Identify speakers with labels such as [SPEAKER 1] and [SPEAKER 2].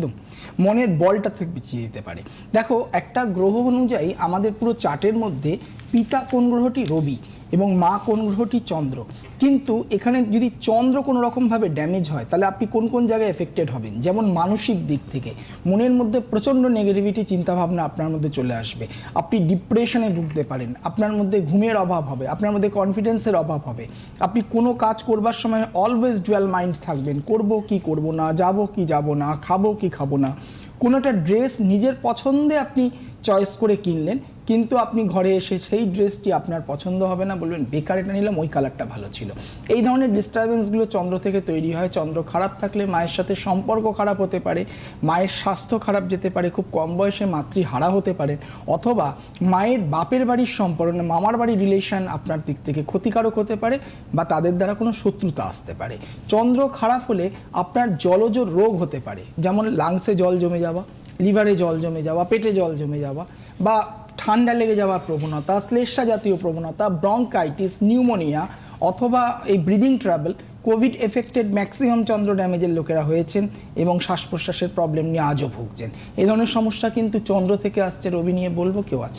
[SPEAKER 1] একদম মনের বলটা থেকে পিছিয়ে দিতে পারে। দেখো, একটা গ্রহ অনুযায়ী আমাদের পুরো চার্টের মধ্যে পিতা কোন গ্রহটি রবি এবং মা কোন গ্রহটি চন্দ্র। কিন্তু এখানে যদি চন্দ্র কোনো রকমভাবে ড্যামেজ হয় তাহলে আপনি কোন কোন জায়গায় এফেক্টেড হবেন। যেমন মানসিক দিক থেকে মনের মধ্যে প্রচণ্ড নেগেটিভিটি চিন্তাভাবনা আপনার মধ্যে চলে আসবে, আপনি ডিপ্রেশনে ভুগতে পারেন, আপনার মধ্যে ঘুমের অভাব হবে, আপনার মধ্যে কনফিডেন্সের অভাব হবে, আপনি কোনো কাজ করবার সময় অলওয়েজ ডুয়াল মাইন্ড থাকবেন, করব কি করব না, যাব কি যাব না, খাবো কি খাবো না। কোনোটা ড্রেস নিজের পছন্দে আপনি চয়েস করে কিনলেন, কিন্তু আপনি ঘরে এসে সেই ড্রেসটি আপনার পছন্দ হবে না, বলবেন বেকার এটা নিলাম, ওই কালারটা ভালো ছিল। এই ধরনের ডিস্টারবেন্সগুলো চন্দ্র থেকে তৈরি হয়। চন্দ্র খারাপ থাকলে মায়ের সাথে সম্পর্ক খারাপ হতে পারে, মায়ের স্বাস্থ্য খারাপ যেতে পারে, খুব কম বয়সে মাতৃহারা হতে পারেন, অথবা মায়ের বাপের বাড়ির সম্পর্ক মামার বাড়ির রিলেশন আপনার দিক থেকে ক্ষতিকারক হতে পারে, বা তাদের দ্বারা কোনো শত্রুতা আসতে পারে। চন্দ্র খারাপ হলে আপনার জলজ রোগ হতে পারে, যেমন লাংসে জল জমে যাওয়া, লিভারে জল জমে যাওয়া, পেটে জল জমে যাওয়া, বা ঠান্ডা লেগে যাওয়ার প্রবণতা, শ্লেষ্মা জাতীয় প্রবণতা, ব্রঙ্কাইটিস, নিউমোনিয়া, অথবা এই breathing trouble. Covid affected maximum চন্দ্র ড্যামেজের লোকেরা হয়েছেন এবং শ্বাস প্রশ্বাসের প্রবলেম নিয়ে আজও ভুগছেন। এই ধরনের সমস্যা কিন্তু চন্দ্র থেকে আসছে। রবি নিয়ে বলবো কেউ আছে।